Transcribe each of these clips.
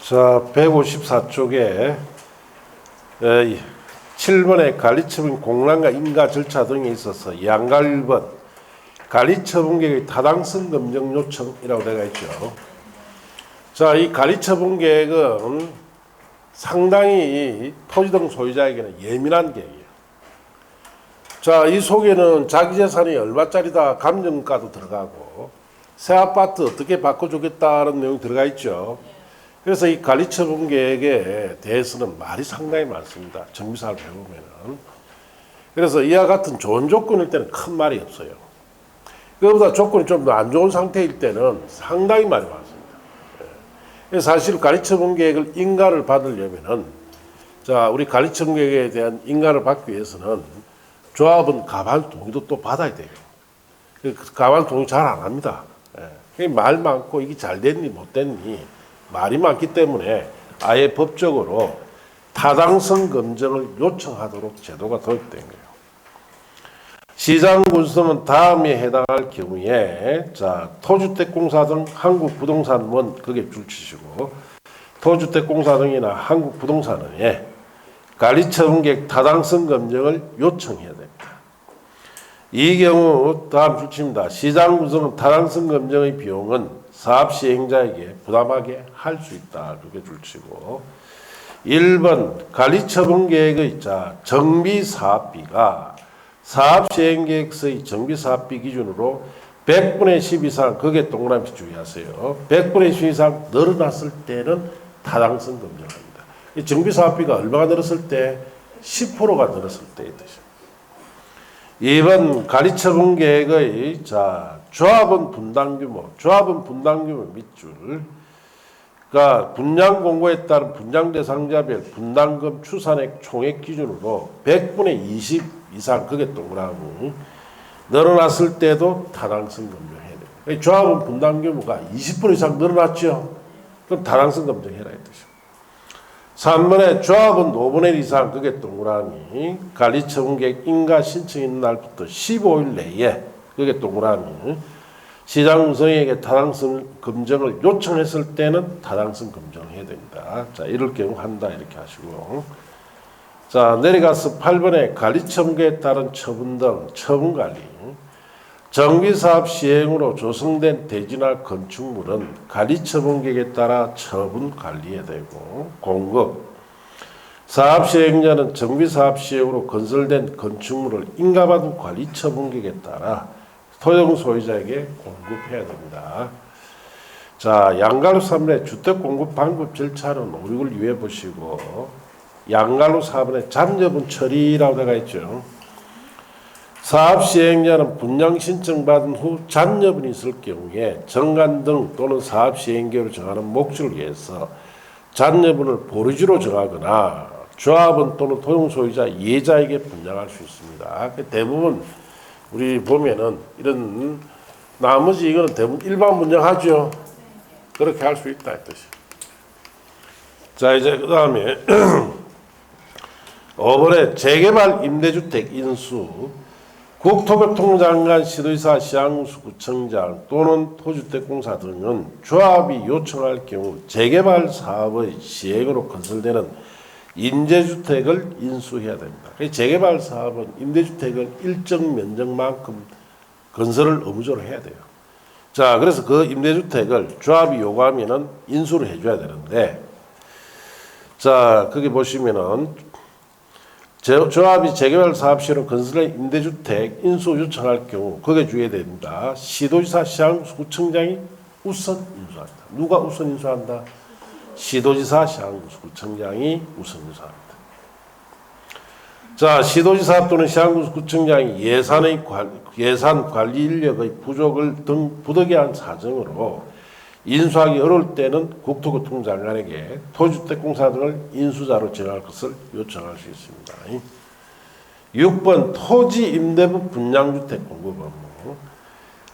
자, 154쪽에 7번의 관리처분 공란과 인가 절차 등에 있어서 양가 1번 관리처분계획의 타당성 검증 요청이라고 되어 있죠. 자, 이 관리처분계획은 상당히 토지 등 소유자에게는 예민한 계획이에요. 자, 이 속에는 자기 재산이 얼마짜리다 감정가도 들어가고 새 아파트 어떻게 바꿔주겠다는 내용이 들어가 있죠. 그래서 이 관리처분계획에 대해서는 말이 상당히 많습니다. 정비사를 해보면은. 그래서 이와 같은 좋은 조건일 때는 큰 말이 없어요. 그보다 조건이 좀 더 안 좋은 상태일 때는 상당히 말이 많습니다. 그래서 사실 관리처분계획을 인가를 받으려면은, 자, 우리 관리처분계획에 대한 인가를 받기 위해서는 조합은 가반 동의도 또 받아야 돼요. 그 가반 동의 잘 안 합니다. 말 많고 이게 잘 됐니 못 됐니 말이 많기 때문에 아예 법적으로 타당성 검증을 요청하도록 제도가 도입된 거예요. 시장 군수는 다음에 해당할 경우에, 자, 토주택공사 등 한국부동산원 그게 줄치시고, 토주택공사 등이나 한국부동산원에 관리처분계획 타당성 검증을 요청해야 됩니다. 이 경우 다음 줄치입니다. 시장 군수는 타당성 검증의 비용은 사업 시행자에게 부담하게 할 수 있다. 그게 줄치고, 1번 관리처분계획의 정비사업비가 사업 시행계획서의 정비사업비 기준으로 100분의 10 이상, 그게 동그라미 주의하세요. 100분의 10 이상 늘어났을 때는 타당성 검증합니다. 이 정비사업비가 얼마가 늘었을 때? 10%가 늘었을 때의 뜻입니다. 2번 관리처분계획의 조합원 분담규모 밑줄, 그러니까 분양 공고에 따른 분양 대상자별 분담금 추산액 총액 기준으로 100분의 20 이상, 그게 동그라미 늘어났을 때도 타당성 검증해야 돼요. 조합원 분담규모가 20% 이상 늘어났죠. 그럼 타당성 검증해라 이 뜻이에요. 3번에 조합은 5분의 1 이상, 그게 동그라미 관리처분계획 인가 신청 있는 날부터 15일 내에, 그게 동그라미 시장 구성에게 타당성 검증을 요청했을 때는 타당성 검증을 해야 됩니다. 자, 이럴 경우 한다 이렇게 하시고, 자, 내려가서 8번에 관리처분계획에 따른 처분 등 처분관리, 정비사업 시행으로 조성된 대지나 건축물은 관리처분계획에 따라 처분 관리해야 되고, 공급, 사업 시행자는 정비사업 시행으로 건설된 건축물을 인가받은 관리처분계획에 따라 토용 소유자에게 공급해야 됩니다. 자, 양가로 3번의 주택공급 방법 절차는 5, 6을 유의해 보시고, 양가로 4번의 잔여분 처리라고 되어 있죠. 사업 시행자는 분양 신청 받은 후 잔여분이 있을 경우에 정관 등 또는 사업 시행계획으로 정하는 목적을 위해서 잔여분을 보류지로 정하거나 조합원 또는 토용 소유자 예자에게 분양할 수 있습니다. 대부분 우리 보면은 이런 나머지 이거는 대부분 일반 분양하죠. 그렇게 할 수 있다 이 뜻이. 자, 이제 그 다음에 5번에 재개발 임대주택 인수, 국토교통장관, 시도지사, 시장군수, 구청장 또는 토주택공사 등은 조합이 요청할 경우 재개발 사업의 시행으로 건설되는 임대주택을 인수해야 됩니다. 재개발 사업은 임대주택을 일정 면적만큼 건설을 의무적으로 해야 돼요. 자, 그래서 그 임대주택을 조합이 요구하면은 인수를 해줘야 되는데, 자, 거기 보시면은 조합이 재개발 사업 시로 건설의 임대주택 인수 요청할 경우 거기에 주의해야 됩니다. 시도지사, 시장구청장이 우선 인수한다. 누가 우선 인수한다? 시도지사, 시장구청장이 우선 인수합니다. 자, 시도지사 또는 시장구청장이 예산 관리 인력의 부족을 등 부득이한 사정으로 인수하기 어려울 때는 국토교통장관에게 토주택공사 등을 인수자로 정할 것을 요청할 수 있습니다. 6번 토지 임대부 분양주택 공급 업무.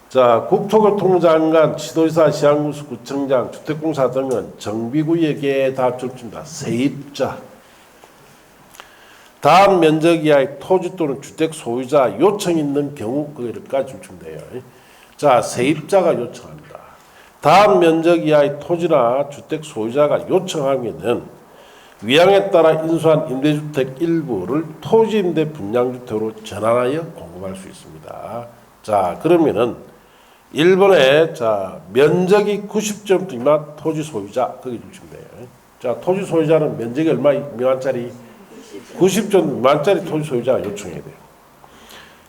자, 국토교통장관, 시도지사, 시장군수, 구청장, 주택공사 등은 정비구역에 다 줄칩니다. 세입자, 다음 면적 이하의 토지 또는 주택 소유자 요청이 있는 경우 그것까지 줄치면 돼요. 자, 세입자가 요청합니다. 다음 면적 이하의 토지나 주택 소유자가 요청하면은 위양에 따라 인수한 임대주택 일부를 토지임대 분양주택으로 전환하여 공급할 수 있습니다. 자, 그러면은 1번에 자 면적이 90제곱미터 미만 토지 소유자 거기 주시면 돼요. 자, 토지 소유자는 면적이 얼마 미만짜리 90제곱미터 미만짜리 토지 소유자가 요청해야 돼요.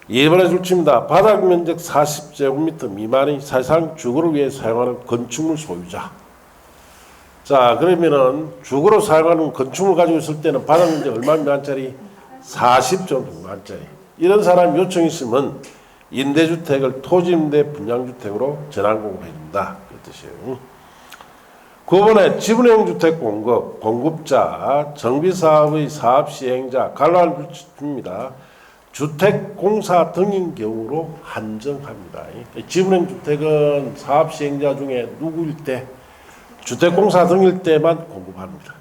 2번에 줄칩니다. 바닥 면적 40제곱미터 미만의 사실상 주거를 위해 사용하는 건축물 소유자. 자, 그러면은 주거로 사용하는 건축물 가지고 있을 때는 바닥 면적 얼마 미만짜리 40제곱미터 미만짜리. 이런 사람이 요청이 있으면 임대주택을 토지임대 분양주택으로 전환 공급해준다. 그 뜻이에요. 9번에 지분형 주택 공급자, 정비사업의 사업시행자, 간략한 규칙입니다. 주택공사 등인 경우로 한정합니다. 지분형 주택은 사업시행자 중에 누구일 때? 주택공사 등일 때만 공급합니다.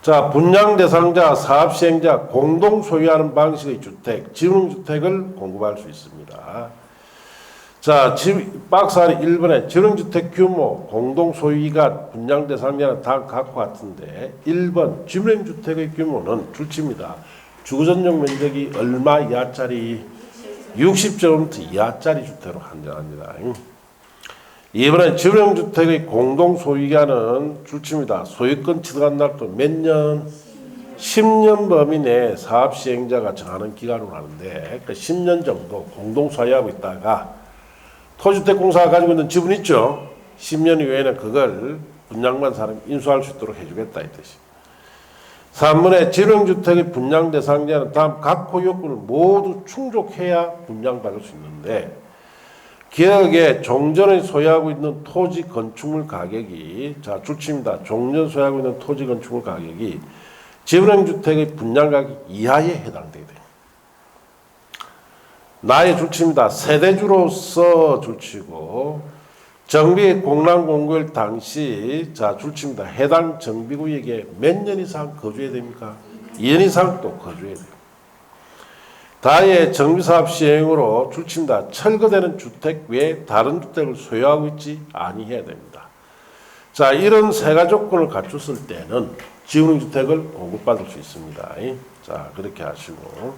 자, 분양 대상자, 사업시행자, 공동 소유하는 방식의 주택, 지분주택을 공급할 수 있습니다. 자, 박스안이 1번에 지분주택 규모, 공동 소유가 분양 대상자는 다 같고 같은데 1번 지분주택의 규모는 줄칩니다. 주거전용 면적이 얼마 이하짜리? 60제곱미터 이하짜리 주택으로 한정합니다. 2번에 지분주택의 공동 소유기간은 줄칩니다. 소유권 취득한 날부터 몇 년? 10년 범위 내에 사업시행자가 정하는 기간으로 하는데 그 10년 정도 공동 소유하고 있다가 토지주택공사가 가지고 있는 지분 있죠? 10년 이후에는 그걸 분양받은 사람이 인수할 수 있도록 해주겠다 이 뜻이. 3번에 지분주택의 분양 대상자는 다음 각 요건을 모두 충족해야 분양받을 수 있는데 기억에 종전에 소유하고 있는 토지 건축물 가격이 자 줄칩니다. 종전 소유하고 있는 토지 건축물 가격이 지분형 주택의 분양 가격 이하에 해당되게 돼요. 나의 줄칩니다. 세대주로서 줄치고 정비 공란 공고일 당시 자 줄칩니다. 해당 정비구역에 몇 년 이상 거주해야 됩니까? 2년 이상 또 거주해야 돼요. 다의 정비사업 시행으로 줄칩니다. 철거되는 주택 외에 다른 주택을 소유하고 있지 아니해야 됩니다. 자, 이런 세 가지 조건을 갖췄을 때는 지분형 주택을 공급받을 수 있습니다. 자, 그렇게 하시고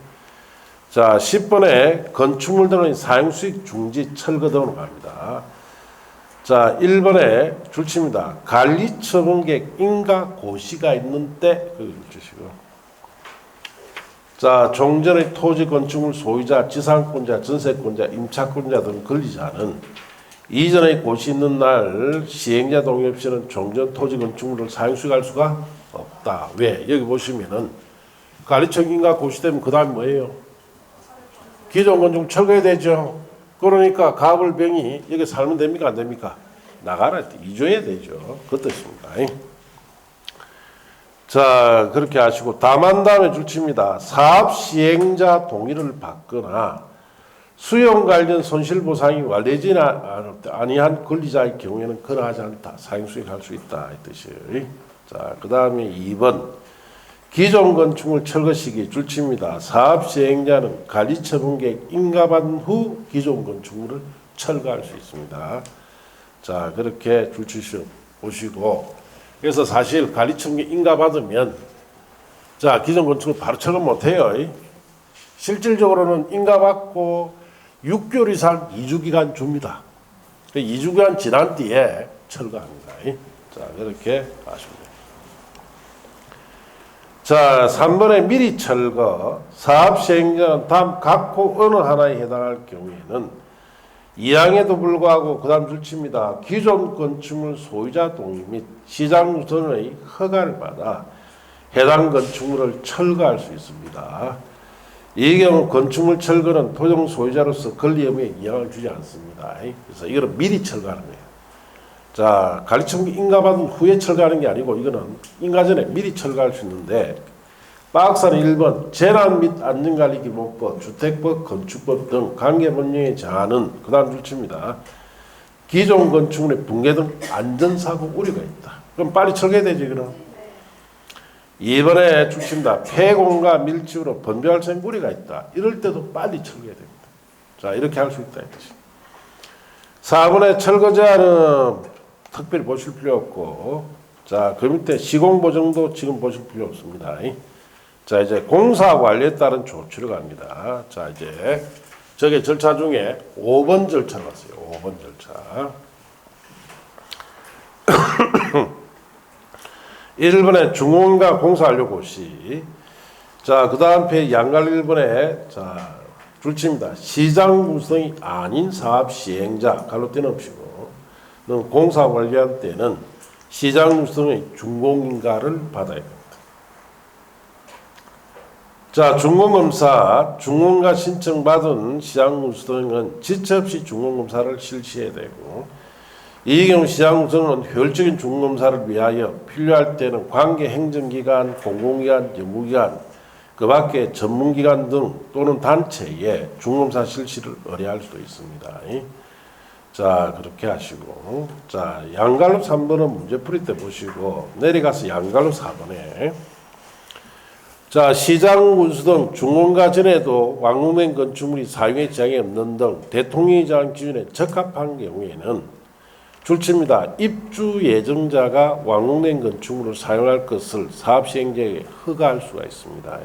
자, 10번에 건축물 등의 사용수익 중지 철거 등으로 갑니다. 자, 1번에 줄칩니다. 관리처분계획 인가 고시가 있는 때 거기 줄치시고 자, 종전의 토지 건축물 소유자, 지상권자, 전세권자, 임차권자 등 권리자는 이전의 고시 있는 날 시행자 동의 없이는 종전 토지 건축물을 사용수익할 수가 없다. 왜? 여기 보시면은 관리청인가 고시되면 그 다음 뭐예요? 기존 건축물 철거해야 되죠. 그러니까 가불병이 여기 살면 됩니까? 안 됩니까? 나가라. 이줘야 되죠. 그 뜻입니다. 자, 그렇게 하시고 다만 다음에 줄칩니다. 사업 시행자 동의를 받거나 수용 관련 손실보상이 완료되지 아니한 권리자의 경우에는 그러하지 않다. 사용수익할 수 있다. 이 뜻이에요. 자, 그 다음에 2번 기존 건축물 철거 시기 줄칩니다. 사업 시행자는 관리처분계획 인가받은 후 기존 건축물을 철거할 수 있습니다. 자, 그렇게 줄치시 보시고 그래서 사실 관리청계 인가받으면 자 기존 건축을 바로 철거 못해요. 실질적으로는 인가받고 6개월 이상 이주기간 줍니다. 2주기간 지난 뒤에 철거합니다. 자, 그렇게 아시면 됩니다. 자, 3번에 미리 철거 사업시행자는 다음 각호 어느 하나에 해당할 경우에는 이항에도 불구하고 그 다음 줄칩니다. 기존 건축물 소유자 동의 및 시장전의 허가를 받아 해당 건축물을 철거할 수 있습니다. 이 경우 건축물 철거는 토종 소유자로서 권리 의무에 영향을 주지 않습니다. 그래서 이거는 미리 철거하는 거예요. 자, 관리청구 인가받은 후에 철거하는 게 아니고 이거는 인가 전에 미리 철거할 수 있는데 박사는 1번 재난 및 안전관리기본법, 주택법, 건축법 등 관계법령에 정하는 그 다음 줄칩니다. 기존 건축물의 붕괴 등 안전사고 우려가 있다. 그럼 빨리 철거해야 되지 그럼. 2번에 줄칩니다. 폐공과 밀집으로 번개활성 우려가 있다. 이럴 때도 빨리 철거해야 됩니다. 자, 이렇게 할 수 있다 이 뜻입니다. 4번의 철거 제한은 특별히 보실 필요 없고, 자, 그 밑에 시공보정도 지금 보실 필요 없습니다. 자, 이제 공사 관리에 따른 조치를 갑니다. 자, 이제 저게 절차 중에 5번 절차가 왔어요. 5번 절차. 1번에 중공인가 공사 완료 고시. 자, 그 다음 페이지 양갈 1번에 자, 줄칩니다. 시장 구성이 아닌 사업 시행자, 갈로 떼놓으시고, 공사 관리한 때는 시장 구성의 중공인가를 받아야 됩니다. 자, 중공검사, 중공인가 신청받은 시장 구성은 지체 없이 중공검사를 실시해야 되고, 이 경우 시장 구성은 효율적인 중공검사를 위하여 필요할 때는 관계 행정기관, 공공기관, 연구기관, 그 밖에 전문기관 등 또는 단체에 중공검사 실시를 의뢰할 수도 있습니다. 자, 그렇게 하시고, 자, 양갈로 3번은 문제풀이 때 보시고, 내려가서 양갈로 4번에, 자, 시장 군수 등 중공가 전에도 완공된 건축물이 사용에 지장이 없는 등 대통령이 정한 기준에 적합한 경우에는 줄칩니다. 입주 예정자가 완공된 건축물을 사용할 것을 사업시행자에게 허가할 수가 있습니다.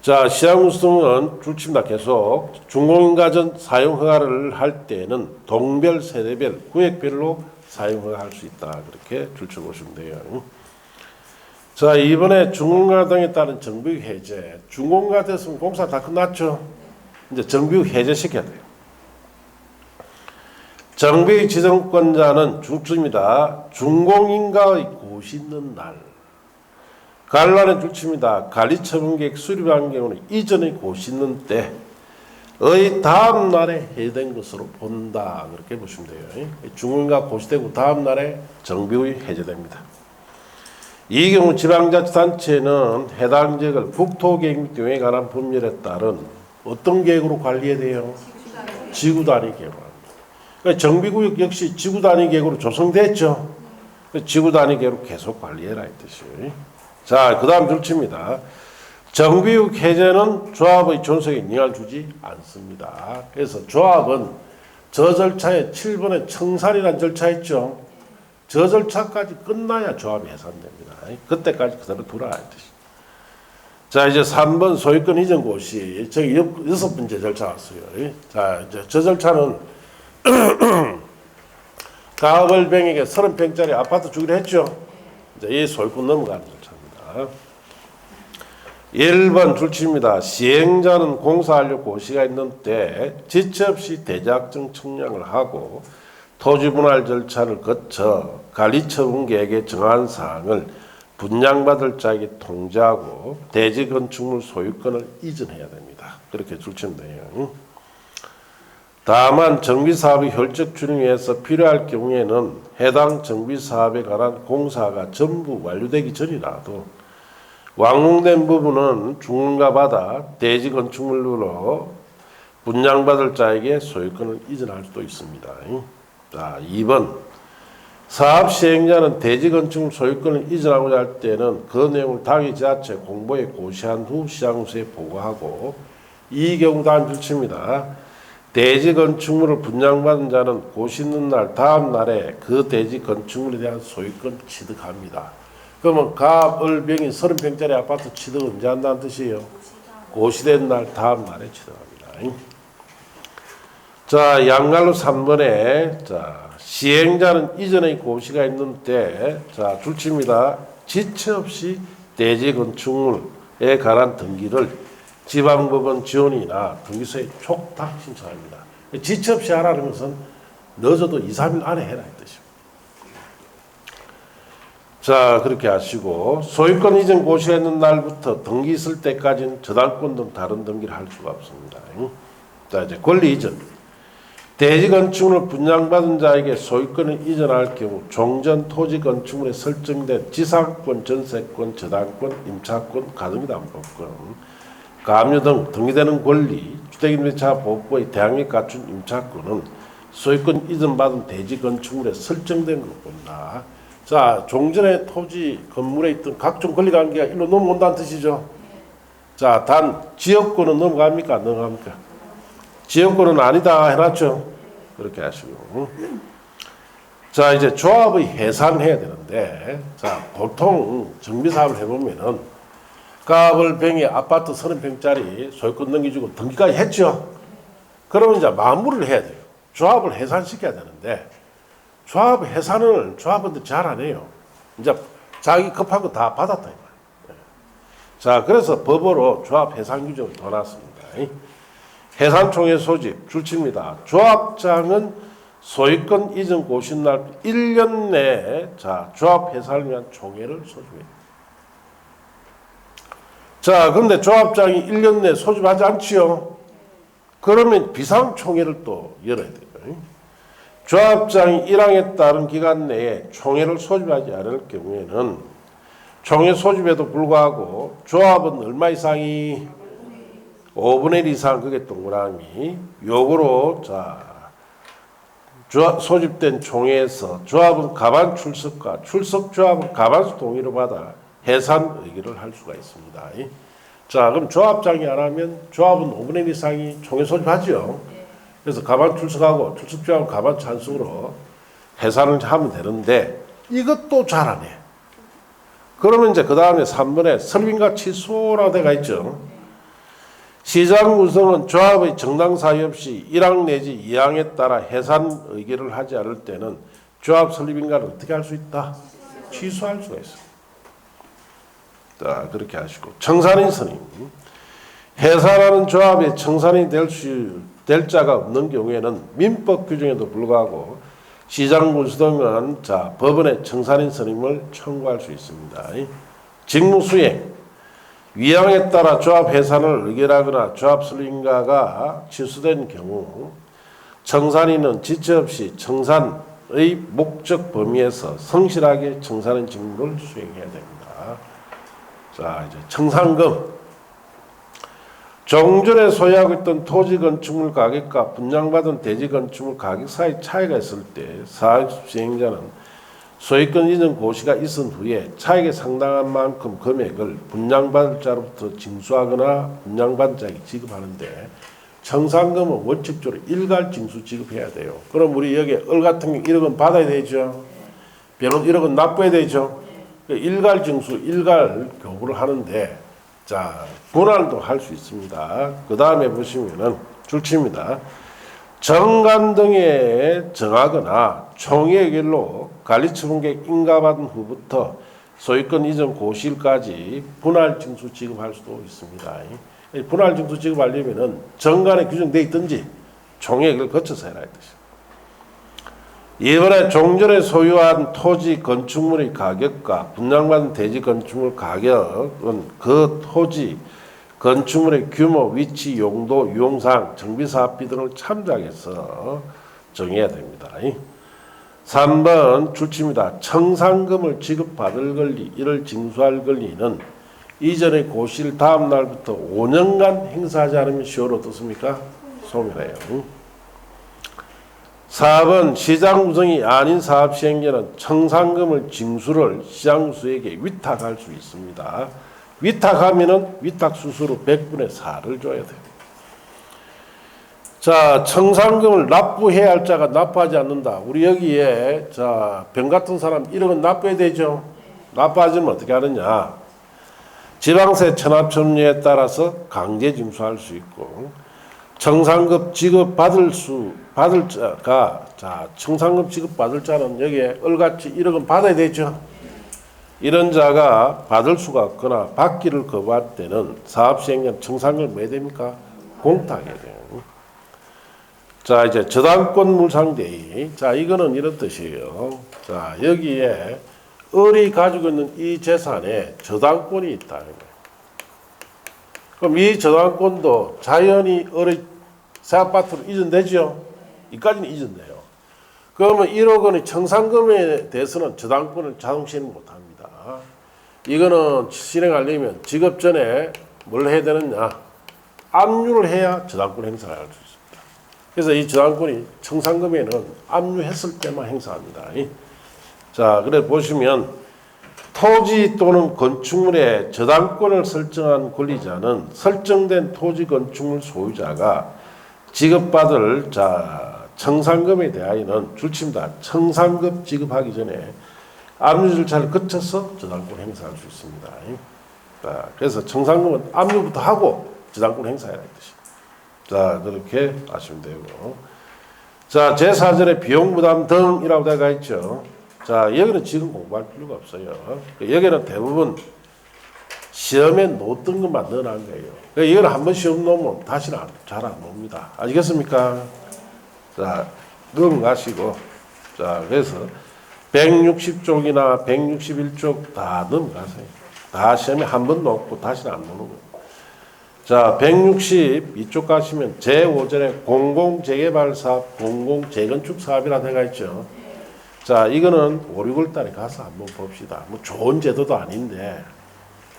자, 시장 구성은 줄칩니다. 계속 중공인가전 사용 허가를 할 때는 동별, 세대별, 구역별로 사용 허가할 수 있다. 그렇게 줄쳐 보시면 돼요. 자, 이번에 중공가 등에 따른 정비육 해제. 중공가 됐으면 공사 다 끝났죠. 이제 정비육 해제 시켜야 돼요. 정비육 지정권자는 줄칩니다. 중공인가의 고시 있는 날. 관란의 줄칩니다. 관리처분계획 수립한 경우는 이전의 고시 있는 때의 다음 날에 해제된 것으로 본다. 그렇게 보시면 돼요. 중공인가 고시되고 다음 날에 정비육이 해제됩니다. 이 경우 지방자치단체는 해당 지역을 국토계획 및 경영에 관한 법률에 따른 어떤 계획으로 관리해야 돼요? 지구단위 계획으로. 그러니까 정비구역 역시 지구단위 계획으로 조성됐죠. 지구단위 계획으로 계속 관리해라 이 뜻이에요. 자, 그 다음 줄칩니다. 정비구역 해제는 조합의 존속에 영향을 주지 않습니다. 그래서 조합은 저 절차에 7번에 청산이라는 절차 있죠. 저 절차까지 끝나야 조합이 해산됩니다. 그때까지 그대로 두라 이 뜻이에요. 자, 이제 3번 소유권 이전 고시. 저기 6번째 절차 왔어요. 자, 이제 저 절차는 가을병에게 30평짜리 아파트 주기로 했죠. 이제 이 소유권 넘어가는 절차입니다. 1번 줄칩니다. 시행자는 공사하려 고시가 있는 때 지체 없이 대작정 청약을 하고 토지 분할 절차를 거쳐 관리처분계획에 정한 사항을 분양받을 자에게 통지하고 대지 건축물 소유권을 이전해야 됩니다. 그렇게 줄치면 돼요. 다만 정비사업의 효율적 추진을 위해서 필요할 경우에는 해당 정비사업에 관한 공사가 전부 완료되기 전이라도 완공된 부분은 중공가 받아 대지 건축물로 분양받을 자에게 소유권을 이전할 수도 있습니다. 자, 2번 사업 시행자는 대지 건축물 소유권을 이전하고자 할 때는 그 내용을 당의 지자체 공보에 고시한 후 시장군수에 보고하고 이 경우 다음 줄칩니다. 대지 건축물을 분양받은 자는 고시 있는 날 다음 날에 그 대지 건축물에 대한 소유권 취득합니다. 그러면 가을병이 30평짜리 아파트 취득 언제 한다는 뜻이에요? 고시된 날 다음 날에 취득합니다. 자, 양갈로 3번에 자, 시행자는 이전의 고시가 있는 때 자, 줄칩니다. 지체 없이 대지 건축물에 관한 등기를 지방법원 지원이나 등기소에 촉탁 신청합니다. 지체 없이 하라는 것은 늦어도 2, 3일 안에 해라 이 뜻입니다. 자, 그렇게 하시고 소유권 이전 고시가 있는 날부터 등기 있을 때까지는 저당권 등 다른 등기를 할 수가 없습니다. 자, 이제 권리 이전. 대지 건축물을 분양받은 자에게 소유권을 이전할 경우 종전 토지 건축물에 설정된 지상권, 전세권, 저당권, 임차권, 가등기담보권, 가압류 등 등기되는 권리, 주택임대차 보호법의 대항력 갖춘 임차권은 소유권 이전받은 대지 건축물에 설정된 것뿐이다. 자, 종전의 토지 건물에 있던 각종 권리관계가 일로 넘어온다는 뜻이죠. 자, 단 지역권은 넘어갑니까? 안 넘어갑니까? 지역권은 아니다 해놨죠. 그렇게 하시고. 자, 이제 조합의 해산해야 되는데, 자, 보통 정비사업을 해보면은, 갑을 병에 아파트 30평짜리 소유권 넘겨주고 등기까지 했죠? 그러면 이제 마무리를 해야 돼요. 조합을 해산시켜야 되는데, 조합 해산을 조합원들 잘 안 해요. 이제 자기 급한 거 다 받았다. 자, 그래서 법으로 조합 해산 규정을 넣어놨습니다. 해산총회 소집, 줄칩니다. 조합장은 소유권 이전 고시날 1년 내에 자, 조합 해산을 위한 총회를 소집해요. 자, 그런데 조합장이 1년 내에 소집하지 않지요? 그러면 비상총회를 또 열어야 돼요. 조합장이 1항에 따른 기간 내에 총회를 소집하지 않을 경우에는 총회 소집에도 불구하고 조합은 얼마 이상이 5분의 1 이상 그게 동그라미 요구로 자 소집된 총회에서 조합은 가반 출석과 출석 조합은 가반수 동의를 받아 해산 의결을 할 수가 있습니다. 자, 그럼 조합장이 안 하면 조합은 5분의 1 이상이 총회 소집하죠. 그래서 가반 출석하고 출석 조합은 가반 찬성으로 해산을 하면 되는데 이것도 잘 안 해. 그러면 이제 그 다음에 3번에 설립인가 취소라고 되어 있죠. 시장 구성은 조합의 정당 사유 없이 1항 내지 2항에 따라 해산 의결을 하지 않을 때는 조합 설립인가를 어떻게 할 수 있다? 취소할 수가 있습니다. 자, 그렇게 하시고 청산인 선임. 해산하는 조합에 청산이 될 자가 없는 경우에는 민법 규정에도 불구하고 시장 구성은 자 법원에 청산인 선임을 청구할 수 있습니다. 직무수행. 위항에 따라 조합 해산을 의결하거나 조합 설립인가가 취소된 경우 청산인은 지체 없이 청산의 목적 범위에서 성실하게 청산인 직무를 수행해야 됩니다. 자, 이제 청산금. 종전에 소유하고 있던 토지 건축물 가격과 분양받은 대지 건축물 가격 사이 차이가 있을 때 사업 시행자는 소유권 이전 고시가 있은 후에 차익에 상당한 만큼 금액을 분양받을 자로부터 징수하거나 분양받은 자에게 지급하는데 청산금은 원칙적으로 일괄 징수 지급해야 돼요. 그럼 우리 여기 을 같은 경우 1억은 받아야 되죠. 병은 1억은 납부해야 되죠. 일괄 징수, 일괄 교부를 하는데 자 분할도 할 수 있습니다. 그 다음에 보시면은 줄칩니다. 정관 등에 정하거나 총회결로 관리처분계획 인가받은 후부터 소유권 이전 고시일까지 분할징수 지급할 수도 있습니다. 분할징수 지급하려면은 정관에 규정되어 있든지 총회결을 거쳐서 해라 이 뜻이에요. 이번에 종전에 소유한 토지 건축물의 가격과 분양받은 대지 건축물 가격은 그 토지 건축물의 규모, 위치, 용도, 유용사항, 정비사업비 등을 참작해서 정해야 됩니다. 3번 줄칩니다. 청산금을 지급받을 권리, 이를 징수할 권리는 이전의 고시일 다음 날부터 5년간 행사하지 않으면 시효로 어떻습니까? 소멸해요. 4번 시장 구성이 아닌 사업 시행자는 청산금을 징수를 시장구수에게 위탁할 수 있습니다. 위탁하면은 위탁 수수료 100분의 4를 줘야 돼요. 자, 청산금을 납부해야 할 자가 납부하지 않는다. 우리 여기에 자, 병 같은 사람 1억은 납부해야 되죠. 납부하지 않으면 어떻게 하느냐? 지방세 체납점유에 따라서 강제 징수할 수 있고 청산금 지급 받을 자가 자, 청산금 지급 받을 자는 여기에 을같이 1억은 받아야 되죠. 이런 자가 받을 수가 없거나 받기를 거부할 때는 사업시행자는 청산금을 뭐 해야 됩니까? 공탁해야 돼요. 자, 이제 저당권 물상대의. 자, 이거는 이런 뜻이에요. 자, 여기에 을이 가지고 있는 이 재산에 저당권이 있다. 그럼 이 저당권도 자연히 을의 새 아파트로 이전되죠? 이까지는 이전돼요. 그러면 1억 원의 청산금에 대해서는 저당권을 자동 실행 못합니다. 이거는 실행하려면 지급 전에 뭘 해야 되느냐? 압류를 해야 저당권 행사를 할 수 있습니다. 그래서 이 저당권이 청산금에는 압류했을 때만 행사합니다. 자, 그래 보시면 토지 또는 건축물에 저당권을 설정한 권리자는 설정된 토지 건축물 소유자가 지급받을 청산금에 대하여는 줄칩니다. 청산금 지급하기 전에 압류 절차를 거쳐서 저당권 행사할 수 있습니다. 자, 그래서 청산금은 압류부터 하고 저당권 행사해라 이 뜻이. 자, 그렇게 아시면 되고. 자, 제4절에 비용 부담 등이라고 되어 있죠. 자, 여기는 지금 공부할 필요가 없어요. 여기는 대부분 시험에 놓던 것만 넣어놓은 거예요. 이거는 한번 시험 놓으면 다시는 잘 안 놉니다. 아시겠습니까? 자, 넘어가시고. 자, 그래서 160쪽이나 161쪽 다 넘어가세요. 다 시험에 한 번 놓고 다시는 안 놓는 거예요. 자, 162쪽 가시면 제5절에 공공재개발사업, 공공재건축사업이라 되어 있죠. 자, 이거는 5, 6월 달에 가서 한번 봅시다. 뭐 좋은 제도도 아닌데,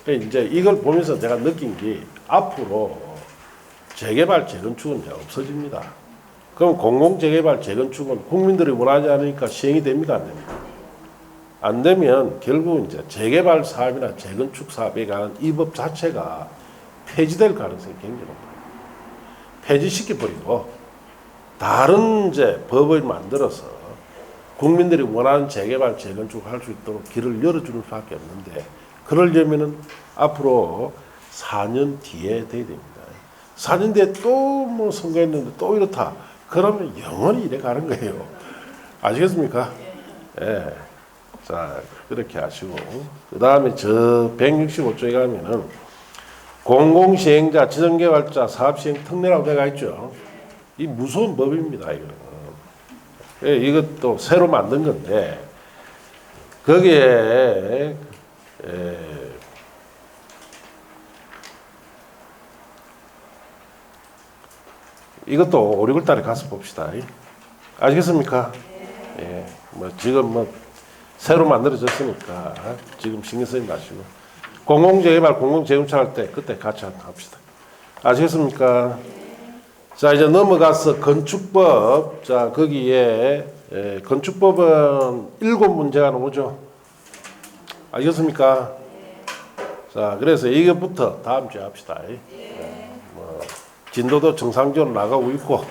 이제 이걸 보면서 제가 느낀 게 앞으로 재개발, 재건축은 이제 없어집니다. 그럼 공공재개발, 재건축은 국민들이 원하지 않으니까 시행이 됩니까? 안 됩니까? 안 되면 결국 이제 재개발 사업이나 재건축 사업에 관한 이 법 자체가 폐지될 가능성이 굉장히 높아요. 폐지시켜버리고 다른 이제 법을 만들어서 국민들이 원하는 재개발, 재건축을 할 수 있도록 길을 열어주는 수밖에 없는데 그러려면은 앞으로 4년 뒤에 돼야 됩니다. 4년 뒤에 또 뭐 선거했는데 또 이렇다. 그러면 영원히 이래 가는 거예요. 아시겠습니까? 예. 자, 그렇게 하시고. 그 다음에 저 165쪽에 가면은 공공시행자, 지정개발자, 사업시행 특례라고 되어 있죠. 이 무서운 법입니다, 이거는. 예, 이것도 새로 만든 건데, 거기에, 이것도 5, 6월 달에 가서 봅시다. 아시겠습니까? 예, 뭐, 지금 뭐, 새로 만들어졌으니까, 지금 신경 쓰지 마시고. 공공재개발, 공공재건축 할 때, 그때 같이 합시다. 아시겠습니까? 자, 이제 넘어가서 건축법. 자, 거기에, 건축법은 7문제가 나오죠. 알겠습니까? 자, 그래서 이것부터 다음 주에 합시다. 뭐, 진도도 정상적으로 나가고 있고.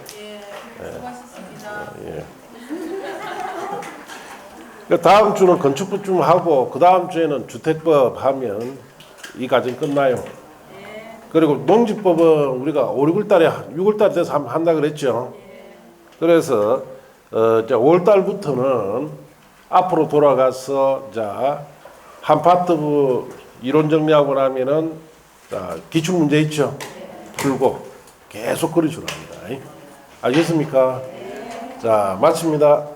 수고하셨습니다. 다음 주는 건축법 좀 하고, 그 다음 주에는 주택법 하면 이 과정 끝나요. 그리고 농지법은 우리가 5, 6월 달에, 6월 달에 돼서 한다 그랬죠. 그래서, 이제 5월 달부터는 앞으로 돌아가서, 자, 한 파트 이론 정리하고 나면은, 자, 기출문제 있죠. 풀고 계속 그려주랍니다. 알겠습니까? 자, 마칩니다.